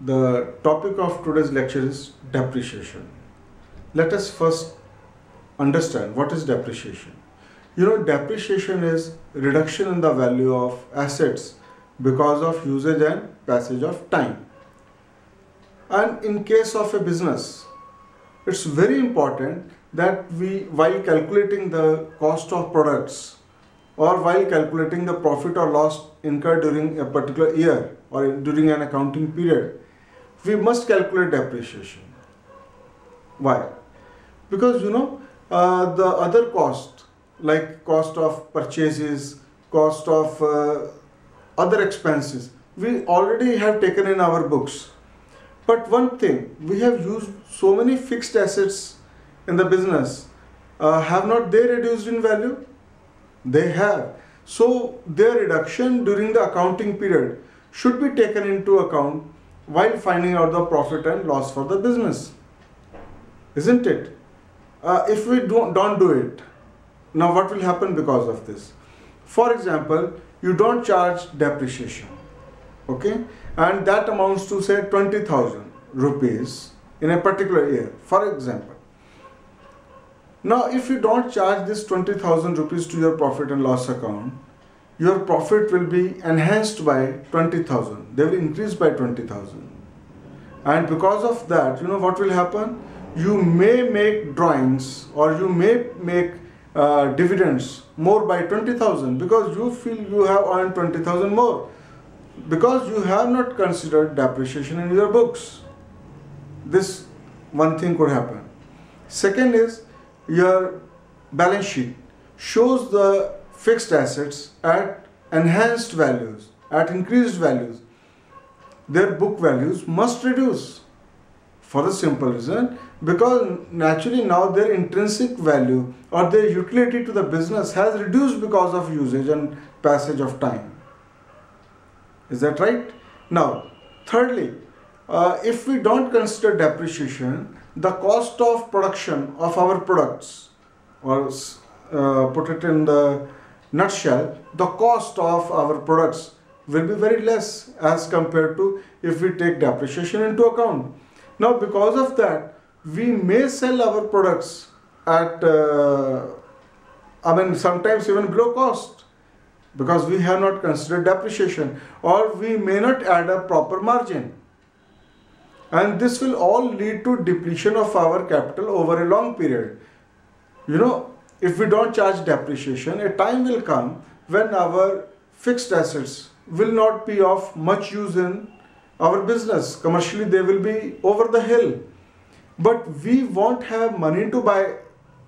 The topic of today's lecture is depreciation. Let us first understand what is depreciation. Depreciation is reduction in the value of assets because of usage and passage of time. And in case of a business, it's very important that while calculating the cost of products or while calculating the profit or loss incurred during a particular year or during an accounting period, we must calculate depreciation. Why? Because the other cost, like cost of purchases, cost of other expenses, we already have taken in our books. But one thing, we have used so many fixed assets in the business. Have not they reduced in value? They have. So their reduction during the accounting period should be taken into account while finding out the profit and loss for the business. Isn't it? If we don't do it, now what will happen because of this? For example, you don't charge depreciation, okay? And that amounts to say 20,000 rupees in a particular year, for example. Now, if you don't charge this 20,000 rupees to your profit and loss account, your profit will be enhanced by 20,000. They will increase by 20,000. And because of that, what will happen? You may make drawings or you may make dividends more by 20,000 because you feel you have earned 20,000 more, because you have not considered depreciation in your books. This one thing could happen. Second is, your balance sheet shows the fixed assets at enhanced values, at increased values. Their book values must reduce for the simple reason because naturally now their intrinsic value or their utility to the business has reduced because of usage and passage of time. Is that right? Now, thirdly, if we don't consider depreciation, the cost of production of our products, or put it in the nutshell, the cost of our products will be very less as compared to if we take depreciation into account. Now, because of that, we may sell our products at, sometimes even below cost, because we have not considered depreciation, or we may not add a proper margin. And this will all lead to depletion of our capital over a long period. If we don't charge depreciation, a time will come when our fixed assets will not be of much use in our business. Commercially, they will be over the hill. But we won't have money to buy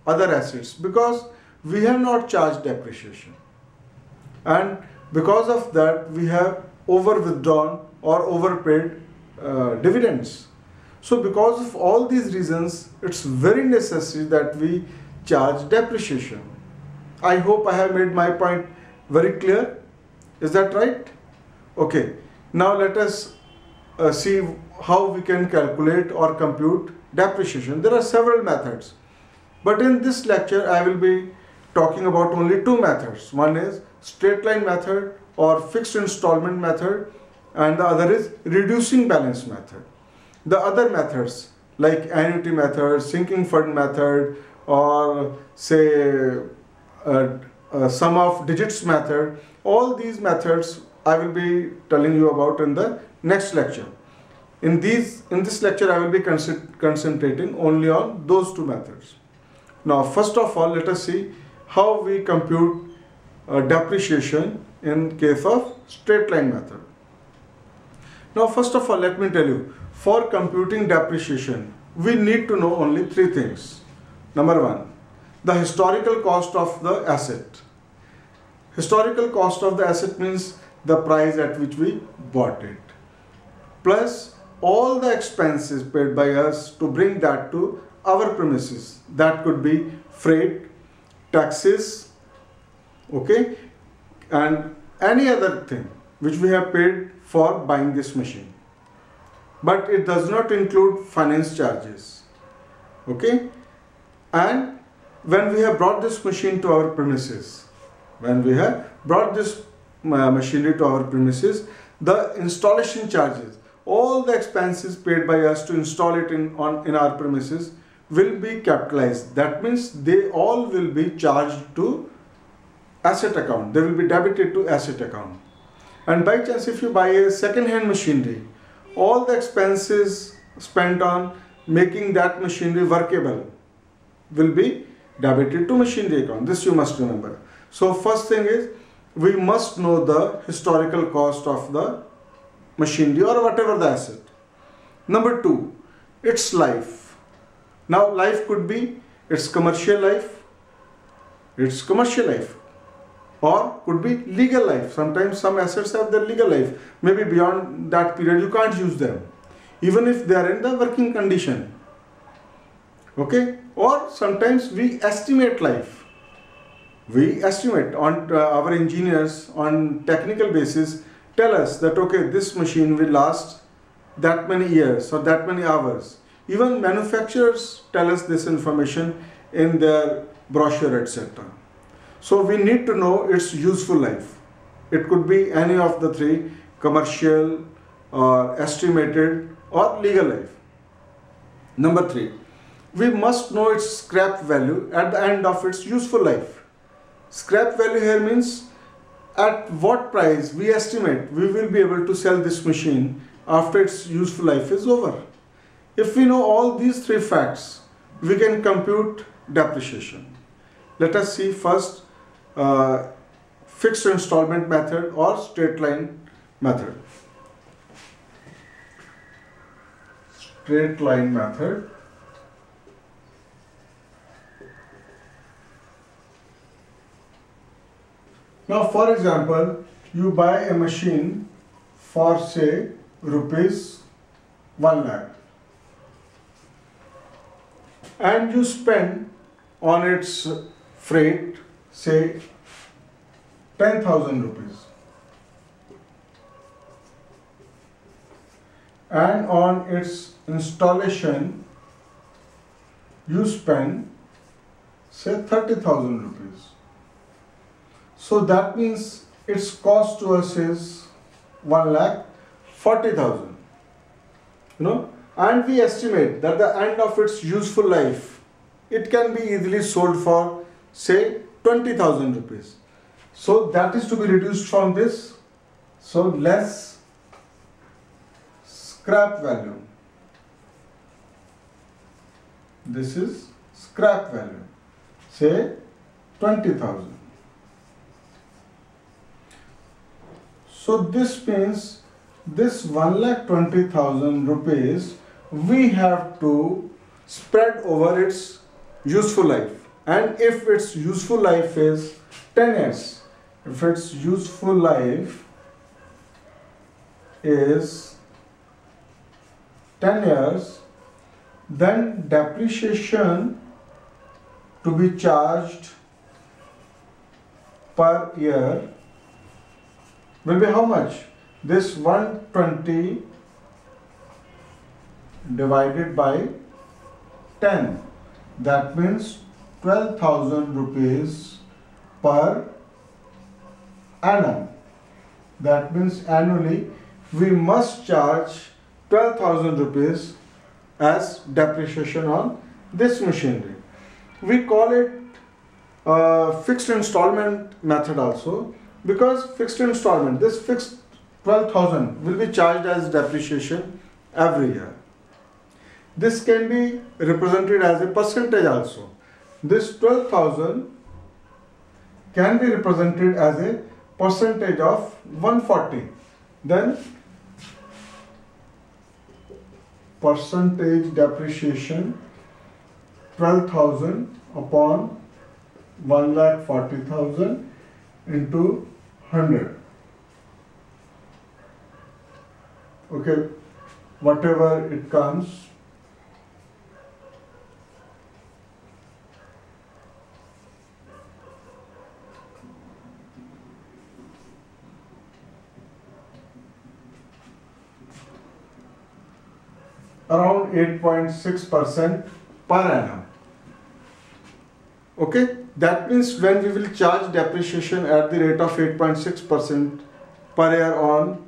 other assets because we have not charged depreciation. And because of that, we have over withdrawn or overpaid dividends. So because of all these reasons, it's very necessary that we charge depreciation. I hope I have made my point very clear. Is that right? Okay. Now let us see how we can calculate or compute depreciation. There are several methods. But in this lecture, I will be talking about only two methods. One is straight line method or fixed installment method, and the other is reducing balance method. The other methods like annuity method, sinking fund method, or say sum of digits method, all these methods I will be telling you about in the next lecture. In this lecture I will be concentrating only on those two methods. Now first of all, let us see how we compute depreciation in case of straight line method. Now first of all, let me tell you, for computing depreciation, we need to know only three things. Number one, the historical cost of the asset. Historical cost of the asset means the price at which we bought it, plus all the expenses paid by us to bring that to our premises. That could be freight, taxes, okay, and any other thing which we have paid for buying this machine. But it does not include finance charges, okay. And when we have brought this machine to our premises, machinery to our premises, the installation charges all the expenses paid by us to install it in our premises will be capitalized. That means they all will be charged to asset account. They will be debited to asset account. And by chance, if you buy a second-hand machinery, all the expenses spent on making that machinery workable will be debited to machinery account. This you must remember. So first thing is, we must know the historical cost of the machinery or whatever the asset. Number two, its life. Now life could be its commercial life, or could be legal life. Sometimes some assets have their legal life. Maybe beyond that period you can't use them, even if they are in the working condition. Okay? Or sometimes we estimate life. We estimate on our engineers on technical basis tell us that okay, this machine will last that many years or that many hours. Even manufacturers tell us this information in their brochure, etc. So we need to know its useful life. It could be any of the three: commercial, or estimated, or legal life. Number three, we must know its scrap value at the end of its useful life. Scrap value here means at what price we estimate we will be able to sell this machine after its useful life is over. If we know all these three facts, we can compute depreciation. Let us see first fixed installment method or straight line method. Straight line method. Now, for example, you buy a machine for say rupees 1 lakh and you spend on its freight say 10,000 rupees, and on its installation you spend say 30,000 rupees. So that means its cost to us is 1,40,000. And we estimate that the end of its useful life, it can be easily sold for say 20,000 rupees. So that is to be reduced from this. So less scrap value. This is scrap value, say 20,000. So this means this 1,20,000 rupees we have to spread over its useful life. And if its useful life is 10 years, if its useful life is 10 years, then depreciation to be charged per year will be how much? This 120 divided by 10. That means 12,000 rupees per annum. That means annually we must charge 12,000 rupees as depreciation on this machinery. We call it fixed installment method also, because fixed installment, this fixed 12,000 will be charged as depreciation every year. This can be represented as a percentage also. This 12,000 can be represented as a percentage of 140. Then percentage depreciation 12,000 upon 1,40,000 into 100. Okay, whatever it comes. Around 8.6% per annum. Okay, that means when we will charge depreciation at the rate of 8.6% per year on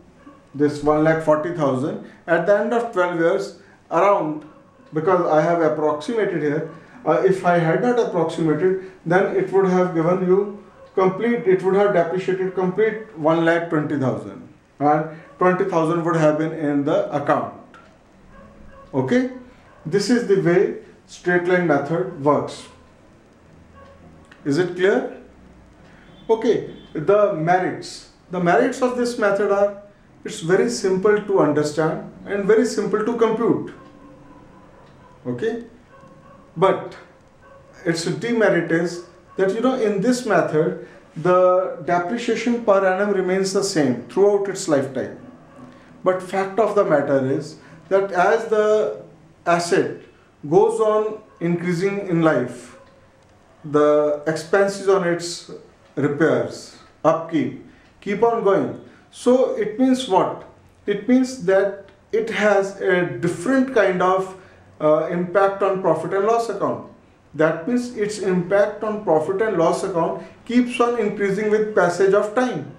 this 1,40,000, at the end of 12 years around, because I have approximated here, if I had not approximated, then it would have given you complete, it would have depreciated complete 1,20,000, and 20,000 would have been in the account. Okay, this is the way straight line method works. Is it clear? Okay, the merits of this method are, it's very simple to understand and very simple to compute. Okay, but its demerit is that, you know, in this method the depreciation per annum remains the same throughout its lifetime. But fact of the matter is that as the asset goes on increasing in life, the expenses on its repairs, upkeep, keep on going. So it means what? It means that it has a different kind of impact on profit and loss account. That means its impact on profit and loss account keeps on increasing with passage of time,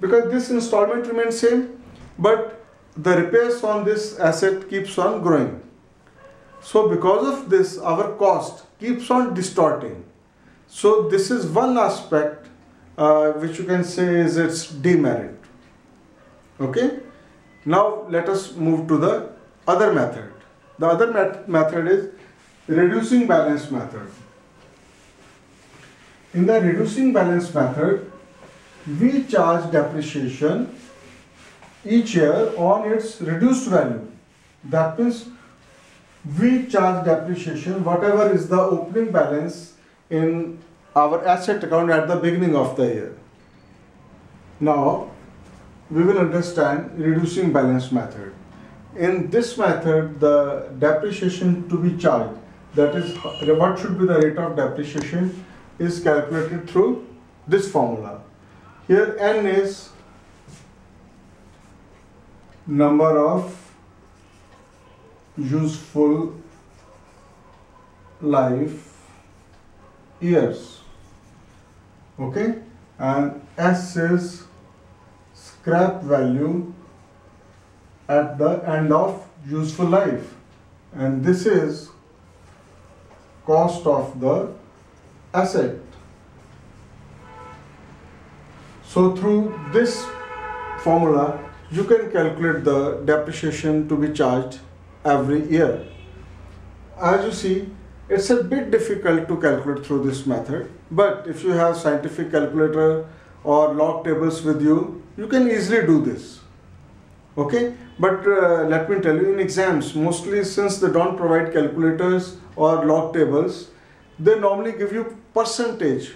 because this installment remains same, but the repairs on this asset keeps on growing. So because of this, our cost keeps on distorting. So this is one aspect which you can say is its demerit. Okay, now let us move to the other method. The other method is reducing balance method. In the reducing balance method, we charge depreciation each year on its reduced value. That means we charge depreciation whatever is the opening balance in our asset account at the beginning of the year. Now we will understand reducing balance method. In this method, the depreciation to be charged, that is what should be the rate of depreciation, is calculated through this formula. Here n is number of useful life years, okay, and S is scrap value at the end of useful life, and this is cost of the asset. So through this formula you can calculate the depreciation to be charged every year. As you see, it's a bit difficult to calculate through this method, but if you have scientific calculator or log tables with you, you can easily do this. Okay, but let me tell you, in exams, mostly since they don't provide calculators or log tables, they normally give you percentage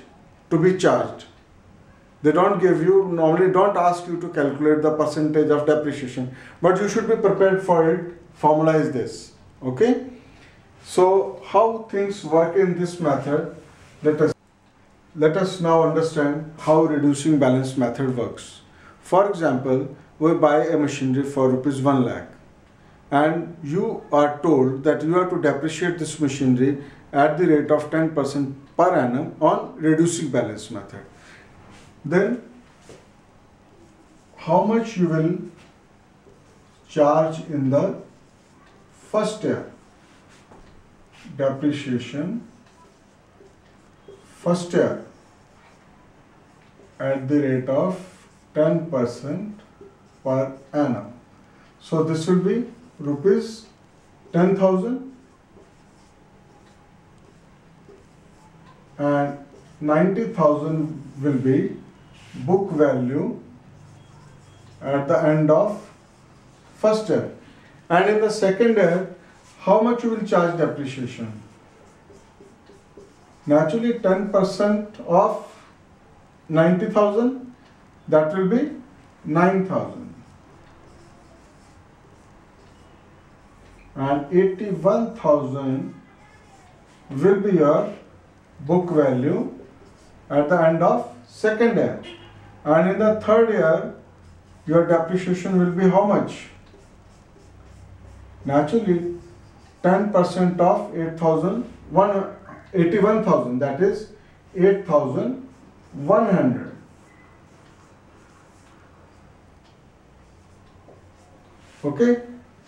to be charged. They normally don't ask you to calculate the percentage of depreciation, but you should be prepared for it. Formula is this. Okay, so how things work in this method, let us now understand how reducing balance method works. For example, we buy a machinery for rupees 1 lakh, and you are told that you have to depreciate this machinery at the rate of 10% per annum on reducing balance method. Then how much you will charge in the first year? Depreciation first year at the rate of 10% per annum. So this will be rupees 10,000, and 90,000 will be book value at the end of first year. And in the second year, how much you will charge depreciation? Naturally 10% of 90,000, that will be 9,000, and 81,000 will be your book value at the end of second year. And in the third year, your depreciation will be how much? Naturally 10% of 81,000, that is 8,100. Okay,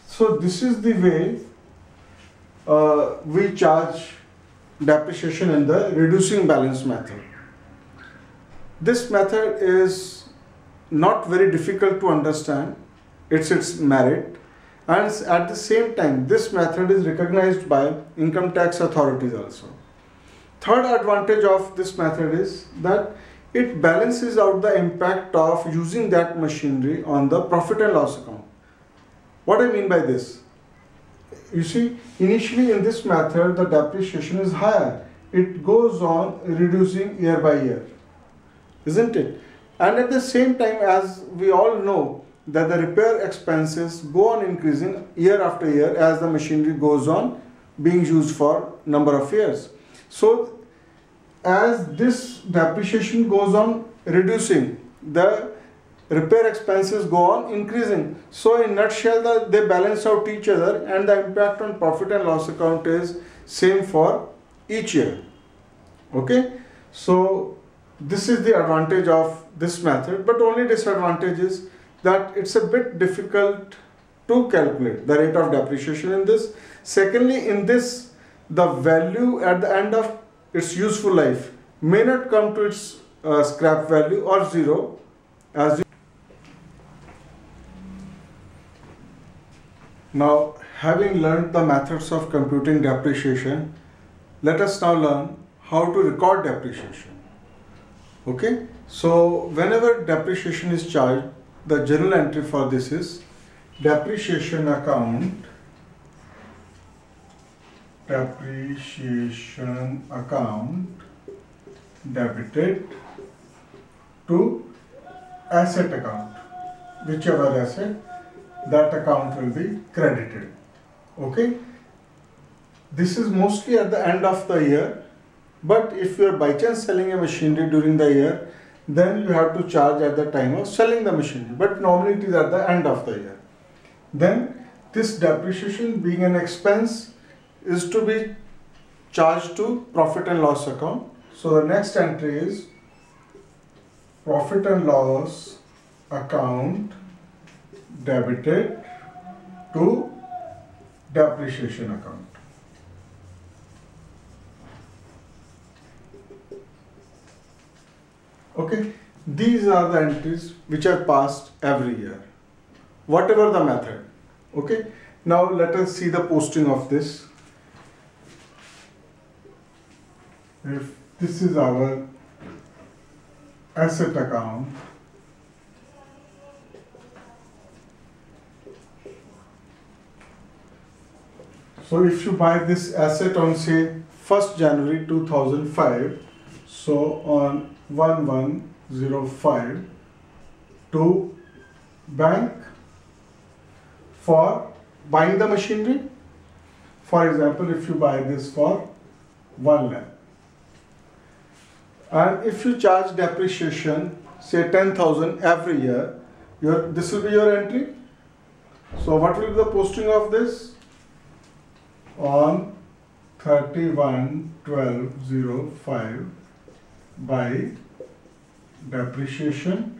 so this is the way we charge depreciation in the reducing balance method. This method is not very difficult to understand. It's its merit, and at the same time this method is recognized by income tax authorities also. Third advantage of this method is that it balances out the impact of using that machinery on the profit and loss account. What I mean by this? You see, initially in this method the depreciation is higher. It goes on reducing year by year, isn't it? And at the same time, as we all know, that the repair expenses go on increasing year after year as the machinery goes on being used for number of years. So as this depreciation goes on reducing, the repair expenses go on increasing. So in nutshell, they balance out each other, and the impact on profit and loss account is same for each year. Okay, so this is the advantage of this method, but only disadvantage is that it's a bit difficult to calculate the rate of depreciation in this. Secondly, in this, the value at the end of its useful life may not come to its scrap value or zero. As now, having learned the methods of computing depreciation, let us now learn how to record depreciation. Okay, so whenever depreciation is charged, the journal entry for this is depreciation account debited to asset account. Whichever asset, that account will be credited. Okay, this is mostly at the end of the year, but if you are by chance selling a machinery during the year, then you have to charge at the time of selling the machinery, but normally it is at the end of the year. Then this depreciation, being an expense, is to be charged to profit and loss account. So the next entry is profit and loss account debited to depreciation account. Okay, these are the entries which are passed every year, whatever the method. Okay, now let us see the posting of this. If this is our asset account, so if you buy this asset on say 1st January 2005, so on 1105 to bank for buying the machinery. For example, if you buy this for 1 lakh, and if you charge depreciation say 10,000 every year, this will be your entry. So what will be the posting of this? On 31/12/05 by depreciation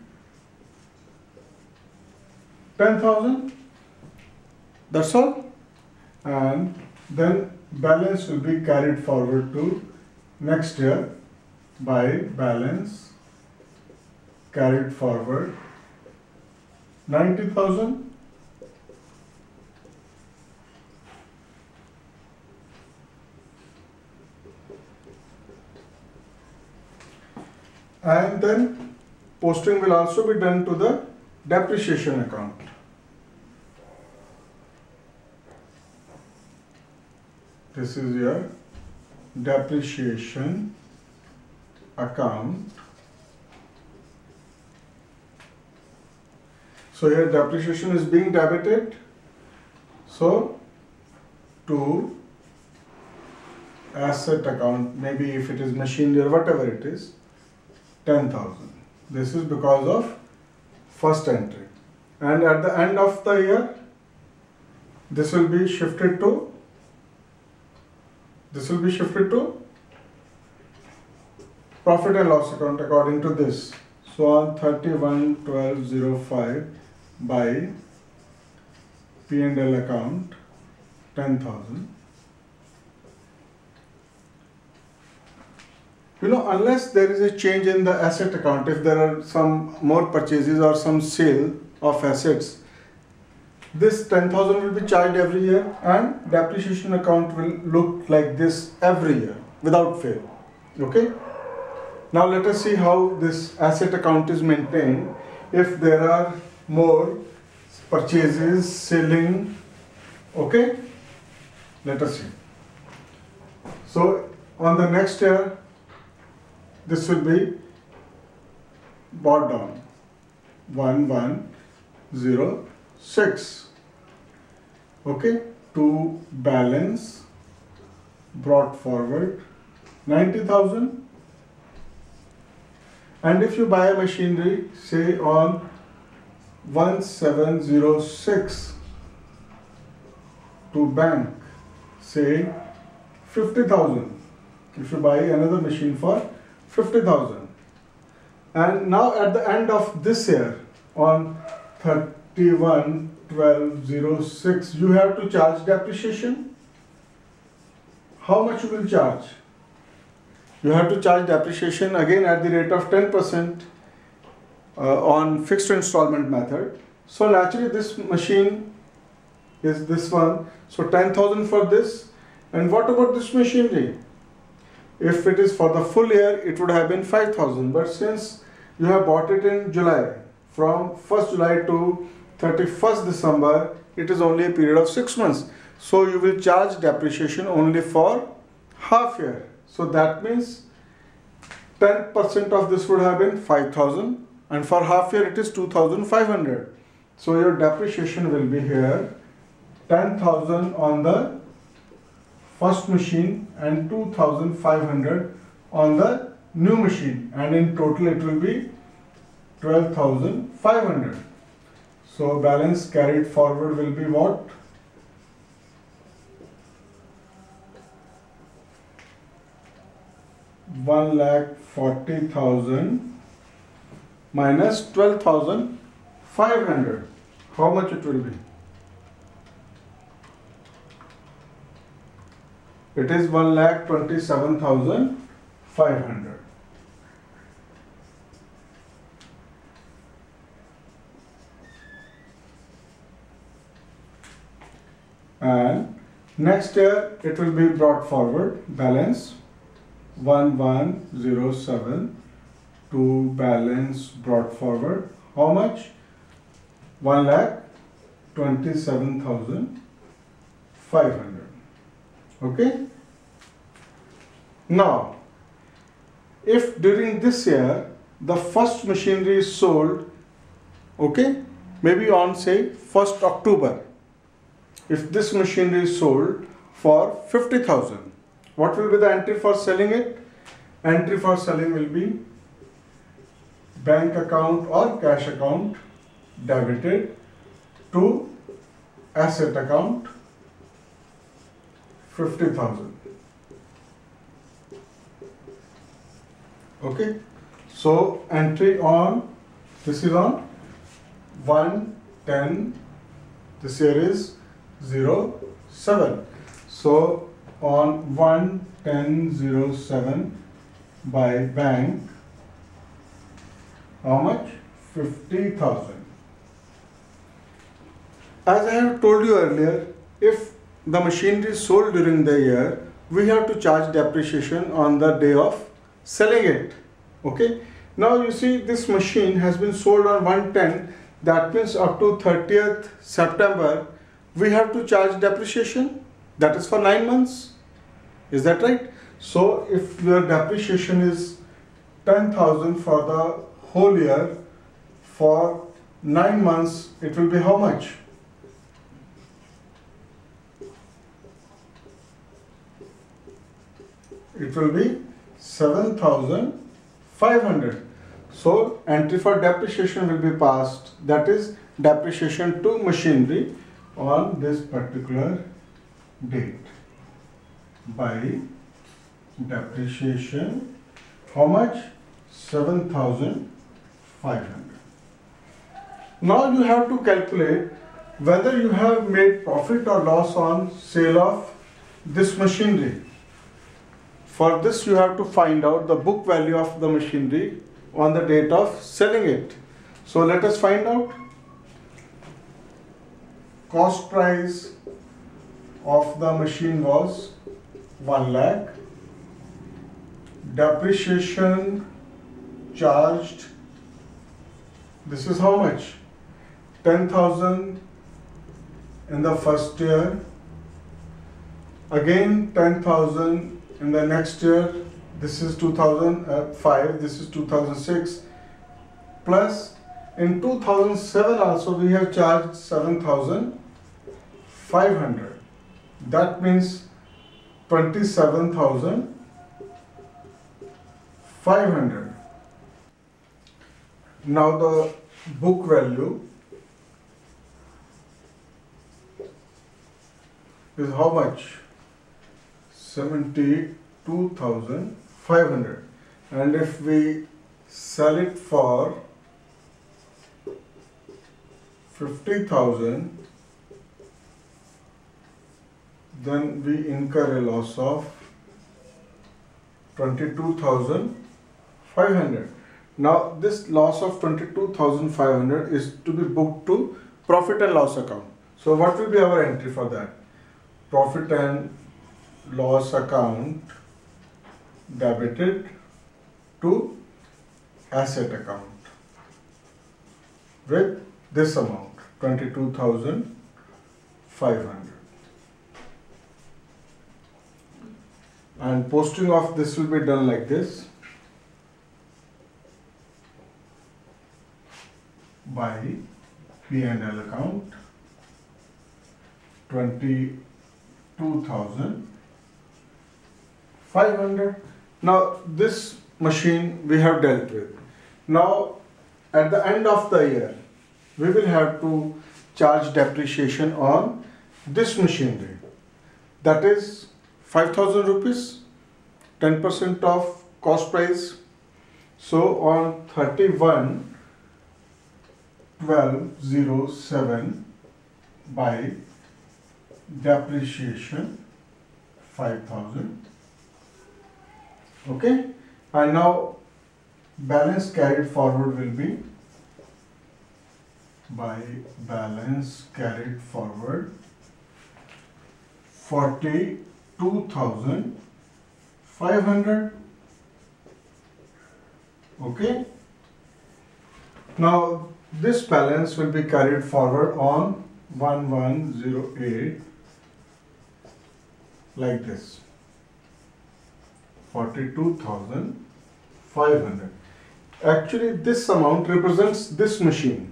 10,000. That's all. And then balance will be carried forward to next year by balance carried forward 90,000. And then posting will also be done to the depreciation account. This is your depreciation account. So here depreciation is being debited. So to asset account, maybe if it is machinery or whatever it is, 10,000. This is because of first entry. And at the end of the year, this will be shifted to profit and loss account according to this. So on 31/12/05 by P&L account 10,000. Unless there is a change in the asset account, if there are some more purchases or some sale of assets, this 10,000 will be charged every year and depreciation account will look like this every year without fail. Okay. Now let us see how this asset account is maintained if there are more purchases, selling. Okay. Let us see. So on the next year, this will be brought down 1106. Okay, to balance brought forward 90,000. And if you buy a machinery, say on 1706 to bank, say 50,000. If you buy another machine for 50,000, and now at the end of this year on 31/12/06 you have to charge depreciation. How much you will charge? You have to charge depreciation again at the rate of 10% on fixed installment method. So naturally this machine is this one, so 10,000 for this. And what about this machinery? If it is for the full year, it would have been 5,000. But since you have bought it in July, from 1st July to 31st December, it is only a period of 6 months. So you will charge depreciation only for half year. So that means 10% of this would have been 5,000, and for half year it is 2,500. So your depreciation will be here 10,000 on the first machine and 2,500 on the new machine, and in total it will be 12,500. So balance carried forward will be what? $1,40,000 minus 12,500. How much it will be? It is 1,27,500. And next year it will be brought forward, balance 1107 to balance brought forward. How much? 1,27,500. Okay. Now, if during this year the first machinery is sold, okay, maybe on say 1st October, if this machinery is sold for 50,000, what will be the entry for selling it? Entry for selling will be bank account or cash account debited to asset account 50,000. Okay, so entry on, this is on 1/10, this year is 07. So on 1/10/07 by bank, how much? 50,000. As I have told you earlier, if the machinery is sold during the year, we have to charge depreciation on the day of selling it. Okay. Now you see this machine has been sold on 1/10. That means up to 30th September we have to charge depreciation. That is for 9 months. Is that right? So if your depreciation is 10,000 for the whole year, for 9 months it will be how much? It will be 7,500. So entry for depreciation will be passed, that is depreciation to machinery on this particular date by depreciation. How much? 7,500. Now you have to calculate whether you have made profit or loss on sale of this machinery. For this you have to find out the book value of the machinery on the date of selling it. So let us find out. Cost price of the machine was 1 lakh. Depreciation charged, this is how much? 10,000 in the first year, again 10,000 in the next year. This is 2005, this is 2006, plus in 2007 also we have charged 7,500. That means 27,500. Now the book value is how much? 72,500. And if we sell it for 50,000, then we incur a loss of 22,500. Now this loss of 22,500 is to be booked to profit and loss account. So what will be our entry for that? Profit and loss account debited to asset account with this amount, 22,500. And posting of this will be done like this: by P&L account, 22,500. Now this machine we have dealt with. Now at the end of the year we will have to charge depreciation on this machinery. That is 5,000 rupees, 10% of cost price. So on 31/12/07 by depreciation 5,000. Okay, and now balance carried forward will be by balance carried forward 42,500. Okay, now this balance will be carried forward on 1108 like this, 42,500. Actually this amount represents this machine.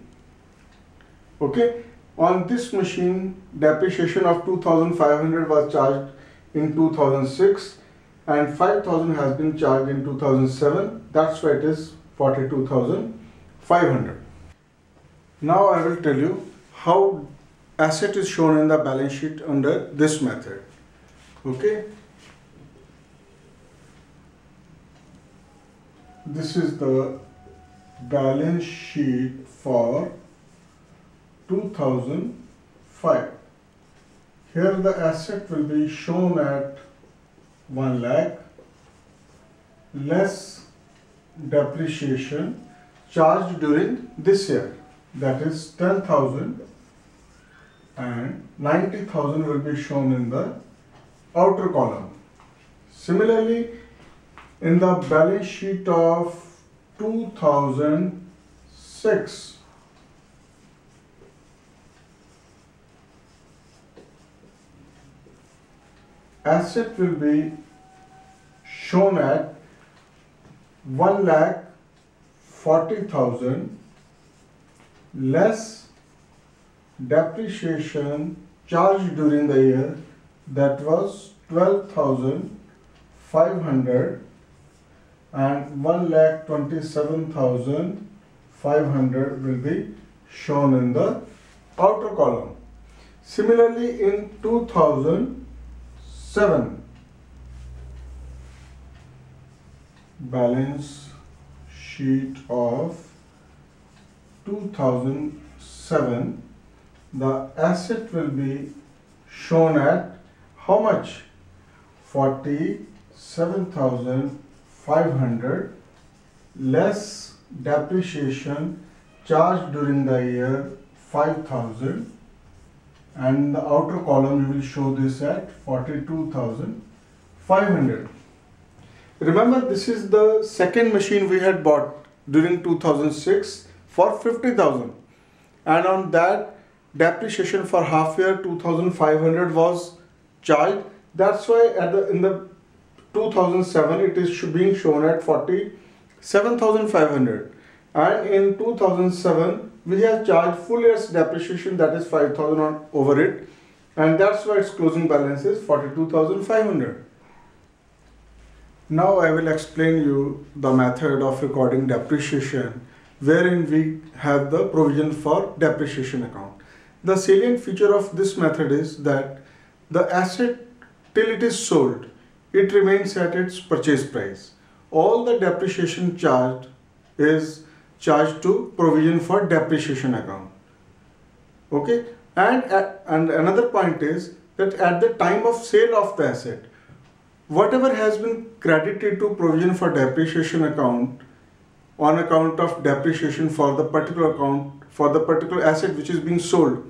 Okay, on this machine depreciation of 2,500 was charged in 2006 and 5,000 has been charged in 2007. That's why it is 42,500. Now I will tell you how asset is shown in the balance sheet under this method. Okay, this is the balance sheet for 2005. Here the asset will be shown at 1 lakh less depreciation charged during this year, that is 10,000, and 90,000 will be shown in the outer column. Similarly, in the balance sheet of 2006, asset will be shown at 1,40,000 less depreciation charged during the year, that was 12,500, and 1,27,500 will be shown in the outer column. Similarly, in 2007, balance sheet of 2007, the asset will be shown at how much? 47,500 less depreciation charged during the year 5,000, and in the outer column you will show this at 42,500. Remember, this is the second machine we had bought during 2006 for 50,000, and on that depreciation for half year 2,500 was charged. That's why in the 2007 it is being shown at 47,500, and in 2007 we have charged full year's depreciation, that is 5,000 over it, and that's why its closing balance is 42,500. Now I will explain you the method of recording depreciation, wherein we have the provision for depreciation account. The salient feature of this method is that the asset, till it is sold, it remains at its purchase price. All the depreciation charged is charged to provision for depreciation account. Okay, and another point is that at the time of sale of the asset, whatever has been credited to provision for depreciation account on account of depreciation for the particular account, for the particular asset which is being sold,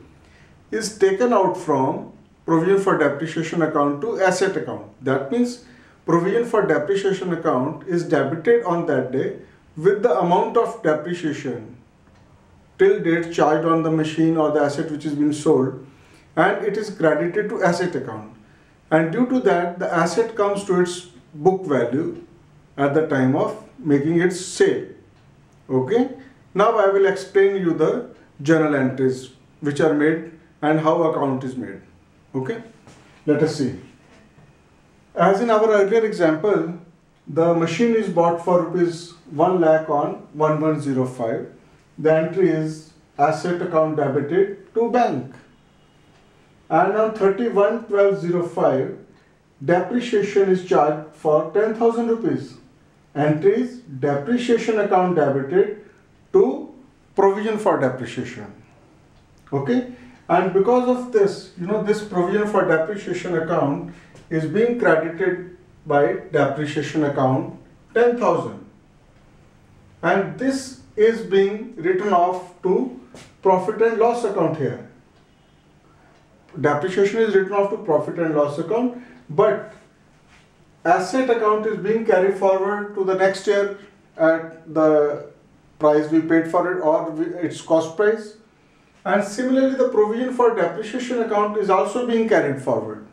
is taken out from provision for depreciation account to asset account. That means provision for depreciation account is debited on that day with the amount of depreciation till date charged on the machine or the asset which is being sold, and it is credited to asset account. And due to that, the asset comes to its book value at the time of making its sale. Okay. Now I will explain you the journal entries which are made and how account is made. Okay. Let us see. As in our earlier example, the machine is bought for rupees 1 lakh on 1105. The entry is asset account debited to bank. And on 31/12/05, depreciation is charged for 10,000 rupees. Entry is depreciation account debited to provision for depreciation. Okay, and because of this, this provision for depreciation account is being credited by depreciation account 10,000, and this is being written off to profit and loss account here. Depreciation is written off to profit and loss account, but asset account is being carried forward to the next year at the price we paid for it or its cost price. And similarly, the provision for depreciation account is also being carried forward.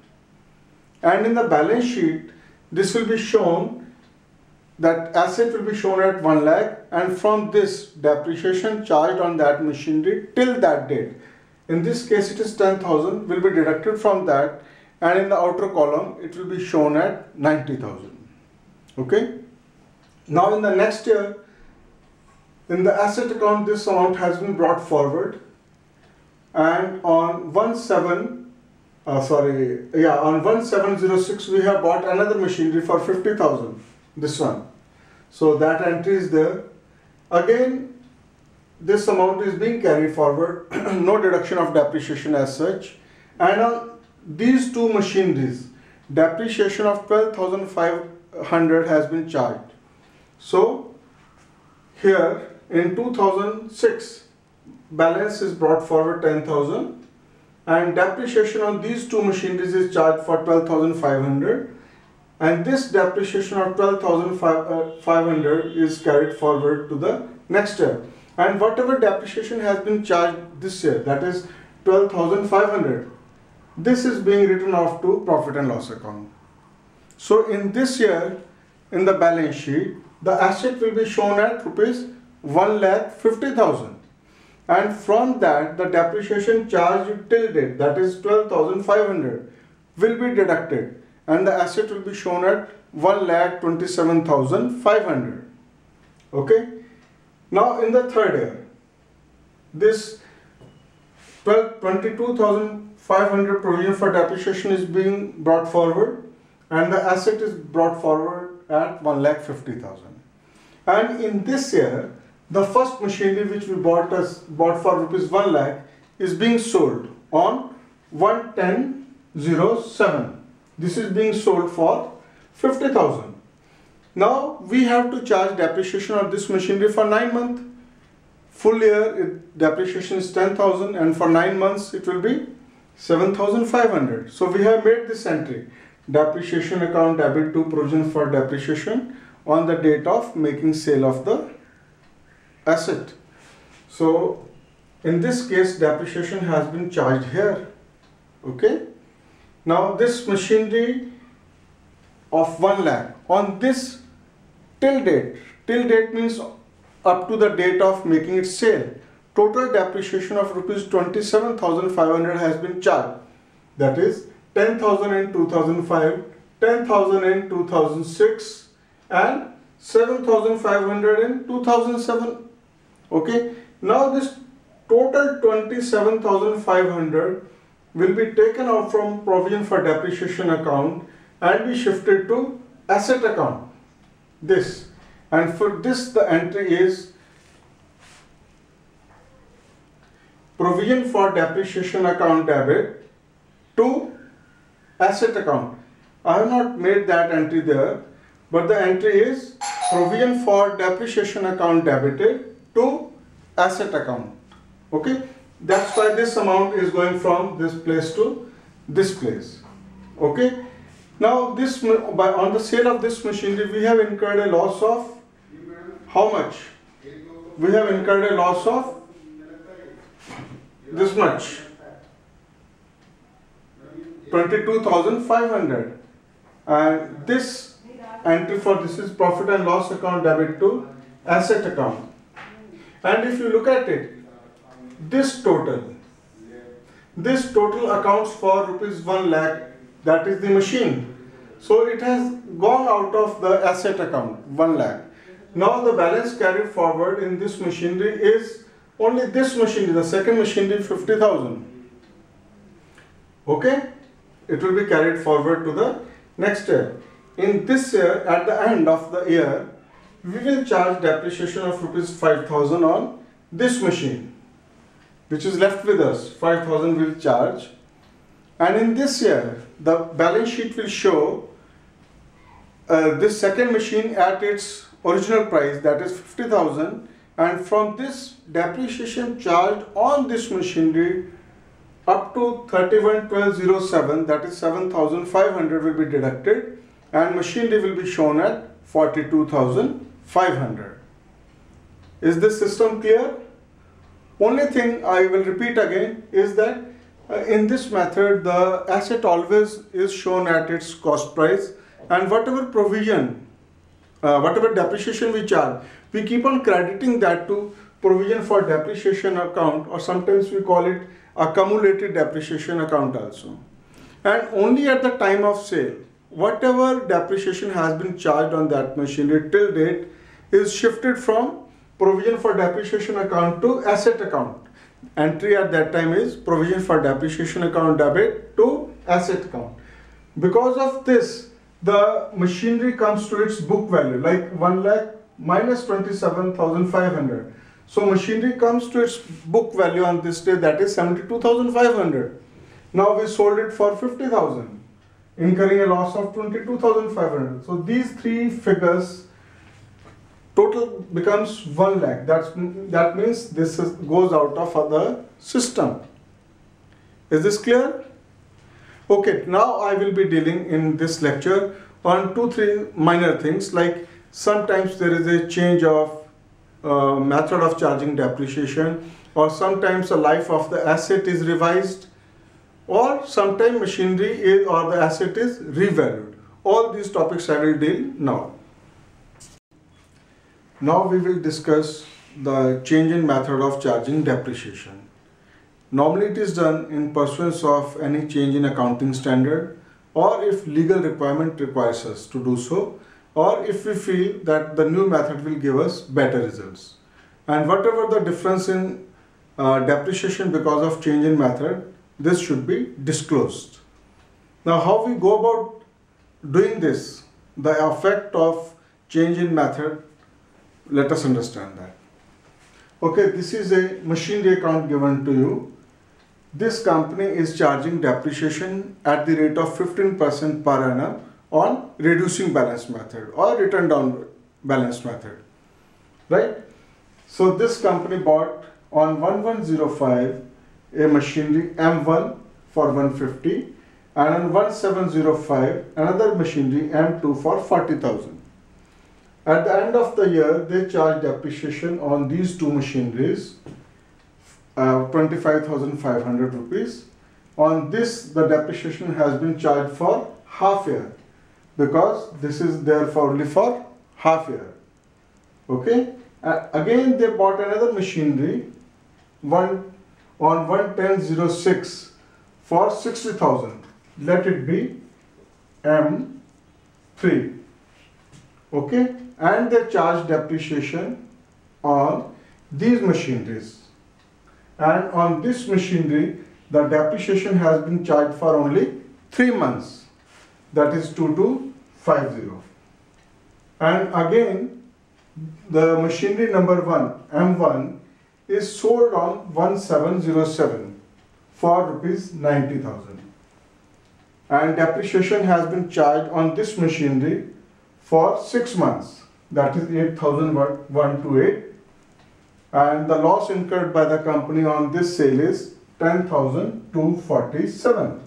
And in the balance sheet, this will be shown, that asset will be shown at 1 lakh, and from this depreciation charged on that machinery till that date, in this case it is 10,000, will be deducted from that, and in the outer column it will be shown at 90,000. Okay. Now in the next year, in the asset account, this amount has been brought forward, and on 1706 we have bought another machinery for 50,000, this one. So that entry is there. Again, this amount is being carried forward, no deduction of depreciation as such. And on these two machineries, depreciation of 12,500 has been charged. So here in 2006, balance is brought forward 10,000, and depreciation on these two machineries is charged for 12,500, and this depreciation of 12,500 is carried forward to the next year. And whatever depreciation has been charged this year, that is 12,500, this is being written off to profit and loss account. So in this year, in the balance sheet, the asset will be shown at rupees 1,50,000, and from that the depreciation charged till date, that is 12,500, will be deducted, and the asset will be shown at 1,27,500. Okay. Now in the third year, this 22,500 provision for depreciation is being brought forward, and the asset is brought forward at 1,50,000. And in this year, the first machinery which we bought for rupees 1 lakh is being sold on 11007. This is being sold for 50,000. Now we have to charge depreciation on this machinery for 9 months. Full year depreciation is 10,000 and for 9 months it will be 7,500. So we have made this entry, depreciation account debit to provision for depreciation on the date of making sale of the asset. So in this case depreciation has been charged here. Okay. Now this machinery of 1 lakh on this till date means up to the date of making its sale, total depreciation of rupees 27,500 has been charged. That is 10,000 in 2005, 10,000 in 2006 and 7,500 in 2007. Okay. Now this total 27,500 will be taken out from provision for depreciation account and be shifted to asset account. This, and for this the entry is provision for depreciation account debit to asset account. I have not made that entry there, but the entry is provision for depreciation account debited to asset account. Okay, that's why this amount is going from this place to this place. Okay. Now this, on the sale of this machinery we have incurred a loss of how much? We have incurred a loss of this much, 22,500, and this entry for this is profit and loss account debit to asset account. And if you look at it, this total accounts for rupees 1 lakh, that is the machine. So it has gone out of the asset account, 1 lakh. Now the balance carried forward in this machinery is only this machinery, the second machinery, 50,000. Okay, it will be carried forward to the next year. In this year, at the end of the year, we will charge depreciation of rupees 5,000 on this machine, which is left with us. 5,000 will charge, and in this year the balance sheet will show this second machine at its original price, that is 50,000, and from this depreciation charged on this machinery up to 31/12/07, that is 7,500 will be deducted and machinery will be shown at 42,500. Is this system clear? Only thing I will repeat again is that in this method the asset always is shown at its cost price, and whatever provision, whatever depreciation we charge, we keep on crediting that to provision for depreciation account, or sometimes we call it accumulated depreciation account also. And only at the time of sale, whatever depreciation has been charged on that machinery till date is shifted from provision for depreciation account to asset account. Entry at that time is provision for depreciation account debit to asset account. Because of this, the machinery comes to its book value, like 1 lakh minus 27,500. So machinery comes to its book value on this day, that is 72,500. Now we sold it for 50,000, incurring a loss of 22,500. So these three figures total becomes 1 lakh. That means this goes out of the system. Is this clear? Okay, now I will be dealing in this lecture on 2-3 minor things, like sometimes there is a change of method of charging depreciation, or sometimes the life of the asset is revised, or sometimes machinery is, or the asset is revalued. All these topics I will deal now. Now we will discuss the change in method of charging depreciation. Normally it is done in pursuance of any change in accounting standard, or if legal requirement requires us to do so, or if we feel that the new method will give us better results. And whatever the difference in depreciation because of change in method, this should be disclosed. Now how we go about doing this, the effect of change in method, let us understand that. Okay, this is a machinery account given to you, this company is charging depreciation at the rate of 15% per annum on reducing balance method or written down balance method, right? So this company bought on 1105 a machinery M1 for 150 and on 1705 another machinery M2 for 40,000. At the end of the year, they charge depreciation on these two machineries 25,500 rupees. On this, the depreciation has been charged for half year because this is there for only for half year. Okay. Again, they bought another machinery on 1106 for 60,000. Let it be M3. Okay. And they charge depreciation on these machineries. And on this machinery, the depreciation has been charged for only 3 months. That is 2250. And again, the machinery number 1, M1, is sold on 1707 for rupees 90,000. And depreciation has been charged on this machinery for 6 months. That is 8,128. And the loss incurred by the company on this sale is 10,247.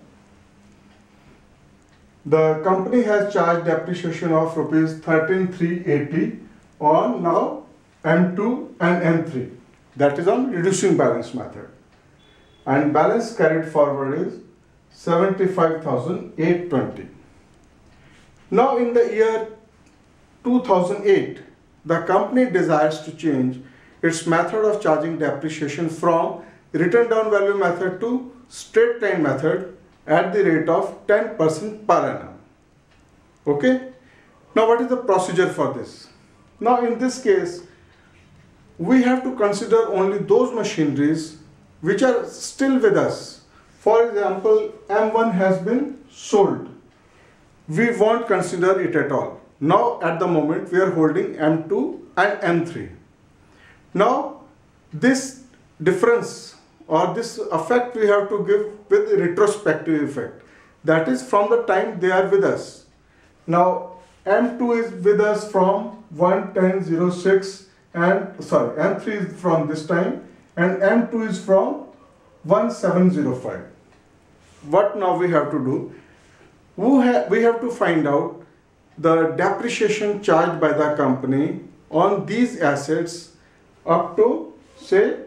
The company has charged depreciation of rupees 13,380 on now M2 and M3. That is on reducing balance method. And balance carried forward is 75,820. Now in the year 2008, the company desires to change its method of charging depreciation from written down value method to straight line method at the rate of 10% per annum. Okay. Now what is the procedure for this? Now in this case, we have to consider only those machineries which are still with us. For example, M1 has been sold. We won't consider it at all. Now at the moment we are holding M2 and M3. Now this difference or this effect we have to give with retrospective effect. That is from the time they are with us. Now M2 is with us from 1106 and M3 is from this time and M2 is from 1705. What now we have to do? We have to find out the depreciation charged by the company on these assets up to say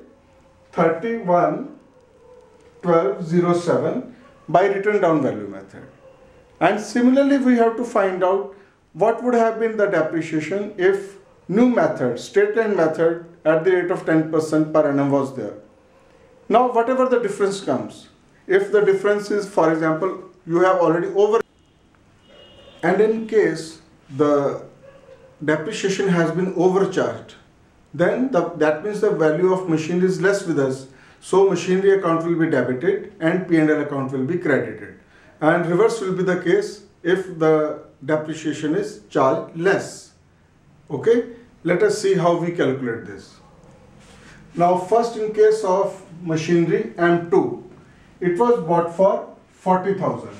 31/12/07 by written down value method. And similarly we have to find out what would have been the depreciation if new method, straight line method at the rate of 10% per annum was there. Now whatever the difference comes, if the difference is, for example, you have already over, and in case the depreciation has been overcharged, then that means the value of machinery is less with us. So machinery account will be debited and P&L account will be credited. And reverse will be the case if the depreciation is charged less. Okay, let us see how we calculate this. Now first, in case of machinery M2, it was bought for 40,000.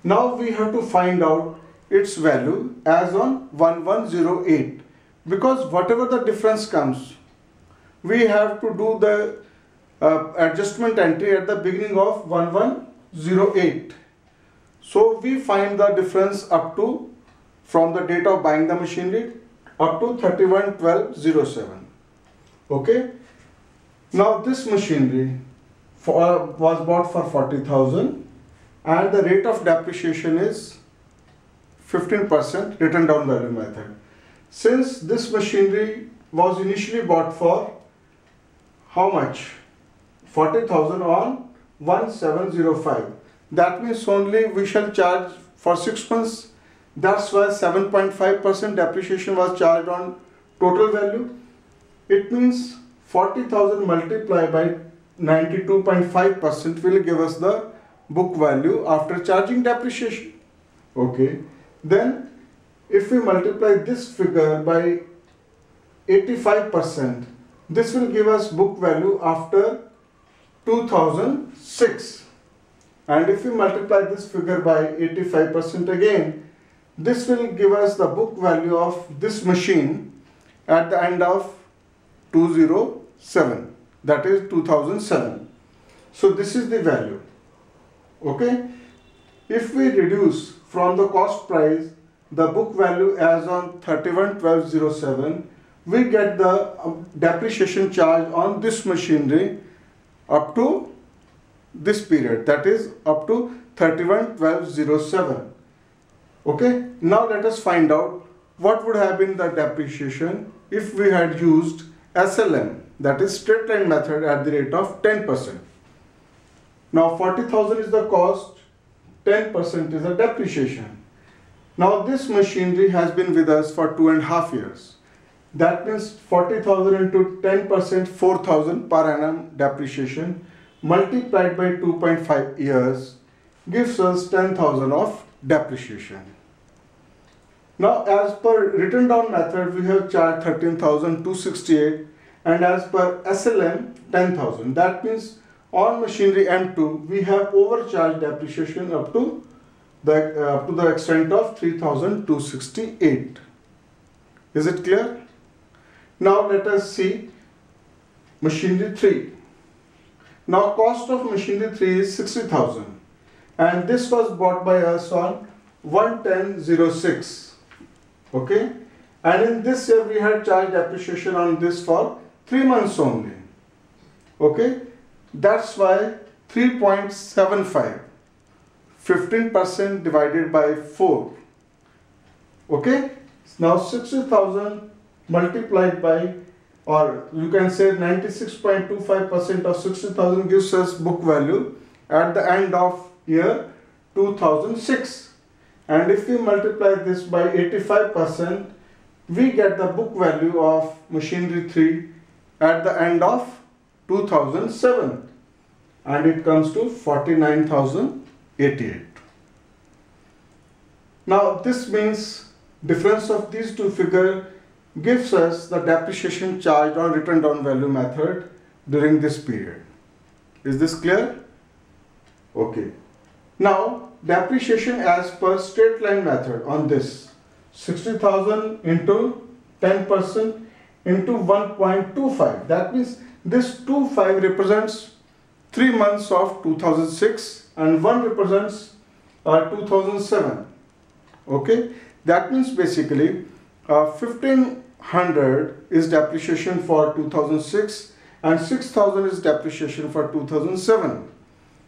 Now we have to find out its value as on 1108, because whatever the difference comes, we have to do the adjustment entry at the beginning of 1108. So we find the difference up to from the date of buying the machinery up to 31/12/07. Okay. Now this machinery was bought for 40,000 and the rate of depreciation is 15% written down value method. Since this machinery was initially bought for how much? 40,000 on 1705. That means only we shall charge for 6 months. That's why 7.5% depreciation was charged on total value. It means 40,000 multiplied by 92.5% will give us the book value after charging depreciation. Okay. Then if we multiply this figure by 85%, this will give us book value after 2006. And if we multiply this figure by 85% again, this will give us the book value of this machine at the end of 207, that is 2007. So this is the value. Okay. If we reduce from the cost price the book value as on 31/12/07, we get the depreciation charge on this machinery up to this period, that is up to 31/12/07. Okay, now let us find out what would have been the depreciation if we had used SLM, that is straight line method, at the rate of 10%. Now 40,000 is the cost, 10% is the depreciation. Now this machinery has been with us for 2.5 years. That means 40,000 into 10%, 4,000 per annum depreciation, multiplied by 2.5 years gives us 10,000 of depreciation. Now as per written down method, we have charged 13,268, and as per SLM 10,000. That means on machinery M2 we have overcharged depreciation up to the extent of 3,268. Is it clear? Now let us see machinery 3. Now cost of machinery 3 is 60,000, and this was bought by us on 1/10/06. Okay, and in this year we had charged depreciation on this for 3 months only. Okay, that's why 3.75, 15% divided by 4. Okay, now 60,000 multiplied by, or you can say 96.25% of 60,000 gives us book value at the end of year 2006. And if we multiply this by 85%, we get the book value of machinery 3 at the end of 2007, and it comes to 49,088. Now this means difference of these two figures gives us the depreciation charged on written down value method during this period. Is this clear? Okay. Now depreciation as per straight line method on this 60,000 into 10% into 1.25. That means this 25 represents 3 months of 2006 and 1 represents 2007. Okay, that means basically 1,500 is depreciation for 2006 and 6,000 is depreciation for 2007.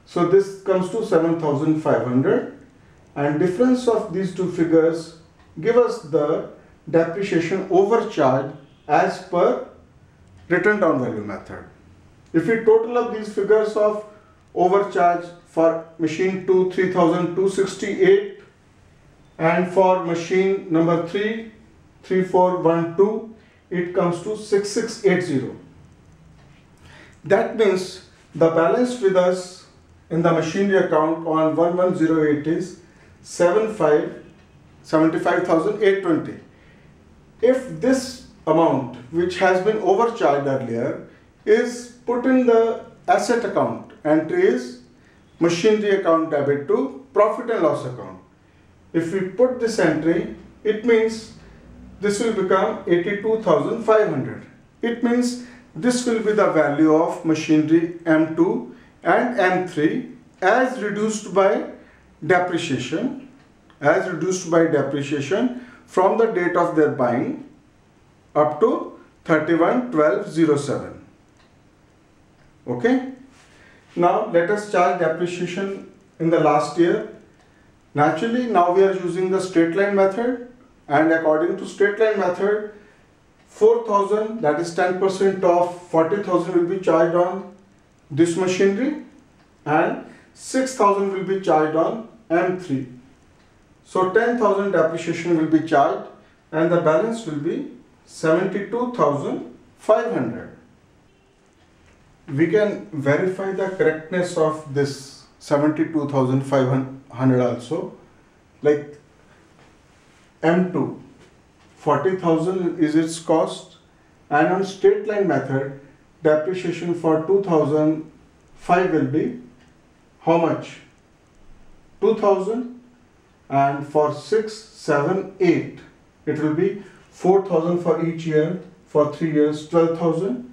So this comes to 7,500, and difference of these two figures give us the depreciation overcharge as per written down value method. If we total up these figures of overcharge for machine 2, 3,268, and for machine number 3, 3412, it comes to 6680. That means the balance with us in the machinery account on 1108 is 75,820. If this amount, which has been overcharged earlier, is put in the asset account, entry is machinery account debit to profit and loss account. If we put this entry, it means this will become 82,500. It means this will be the value of machinery M2 and M3 as reduced by depreciation, from the date of their buying up to 31/12/07. Okay. Now let us charge depreciation in the last year. Naturally, now we are using the straight line method, and according to straight line method, 4,000, that is 10% of 40,000, will be charged on this machinery, and 6,000 will be charged on M3. So 10,000 depreciation will be charged, and the balance will be 72,500. We can verify the correctness of this 72,500 also. Like M2, 40,000 is its cost, and on straight line method, depreciation for 2,000 5 will be how much? 2000, and for 6, 7, 8 it will be 4000 for each year. For 3 years 12,000.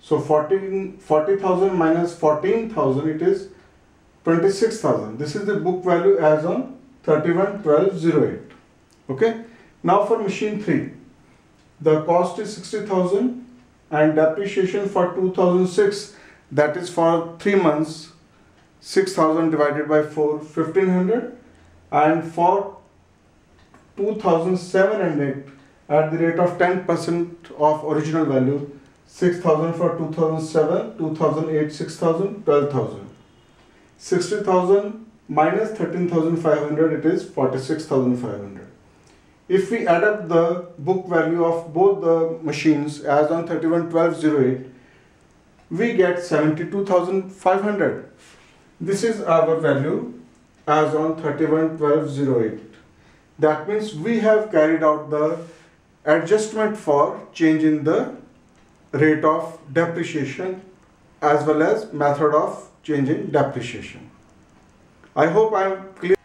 So 40,000 minus 14,000, it is 26,000. This is the book value as on 31/12/08. Okay. Now for machine 3, the cost is 60,000 and depreciation for 2006, that is for 3 months, 6,000 divided by 4, 1,500, and for 2007 and 8 at the rate of 10% of original value, 6,000 for 2007, 2008 6,000, 12,000. 60,000 minus 13,500, it is 46,500. If we add up the book value of both the machines as on 31/12/08, we get 72,500. This is our value as on 31/12/08. That means we have carried out the adjustment for change in the rate of depreciation as well as method of change in depreciation. I hope I am clear.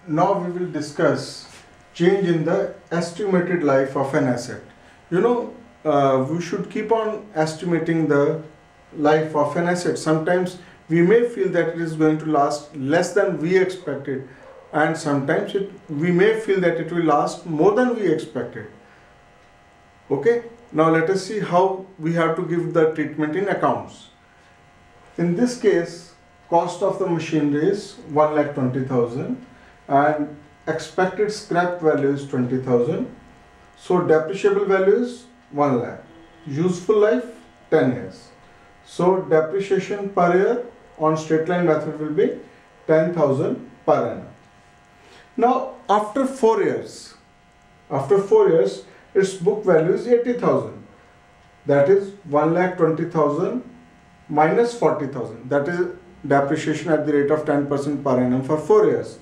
Now we will discuss change in the estimated life of an asset. We should keep on estimating the life of an asset. Sometimes we may feel that it is going to last less than we expected, and sometimes we may feel that it will last more than we expected. Okay, now let us see how we have to give the treatment in accounts. In this case, cost of the machinery is 1,20,000 and expected scrap value is 20,000. So depreciable value is 1 lakh. Useful life 10 years. So depreciation per year on straight line method will be 10,000 per annum. Now after 4 years, its book value is 80,000. That is 1,20,000 minus 40,000. That is depreciation at the rate of 10% per annum for 4 years.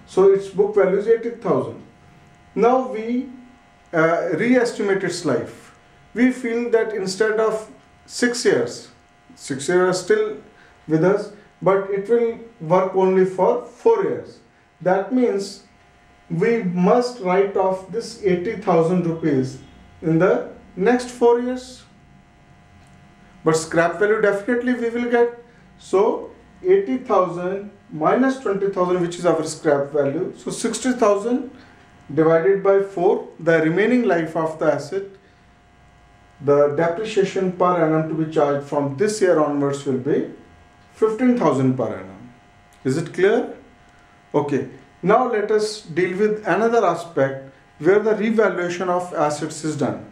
So its book value is 80,000. Now we re-estimate its life. We feel that instead of 6 years, 6 years are still with us, but it will work only for 4 years. That means we must write off this 80,000 rupees in the next 4 years. But scrap value definitely we will get. So 80,000 minus 20,000, which is our scrap value. So 60,000 divided by 4, the remaining life of the asset, the depreciation per annum to be charged from this year onwards will be 15,000 per annum. Is it clear? Okay. Now let us deal with another aspect where the revaluation of assets is done.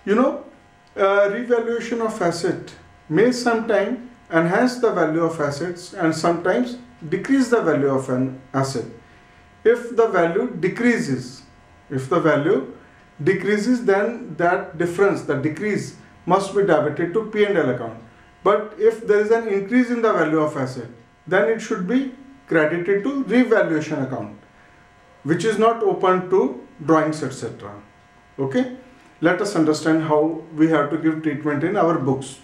Revaluation of asset may sometimes enhance the value of assets and sometimes decrease the value of an asset. If the value decreases, then that difference, the decrease, must be debited to P&L account. But if there is an increase in the value of asset, then it should be credited to revaluation account, which is not open to drawings, etc. Okay, let us understand how we have to give treatment in our books.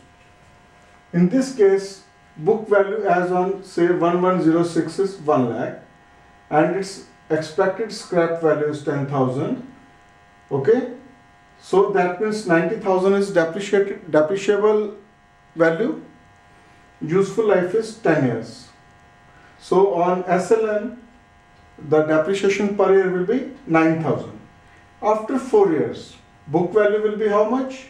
In this case, book value as on say 1106 is 1 lakh and its expected scrap value is 10,000. Okay, so that means 90,000 is depreciable value. Useful life is 10 years. So on SLM, the depreciation per year will be 9,000. After 4 years, book value will be how much?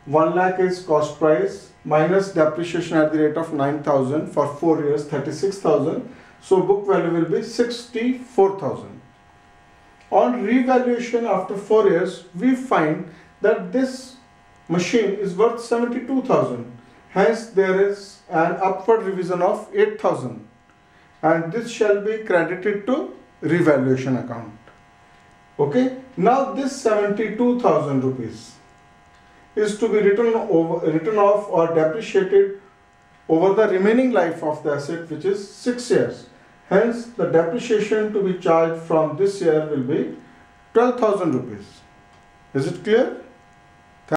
1 lakh is cost price minus depreciation at the rate of 9,000 for 4 years, 36,000. So book value will be 64,000. On revaluation after 4 years, we find that this machine is worth 72,000. Hence there is an upward revision of 8,000. And this shall be credited to revaluation account. Okay, now this 72,000 rupees is to be written off or depreciated over the remaining life of the asset, which is 6 years. Hence the depreciation to be charged from this year will be 12,000 rupees. Is it clear?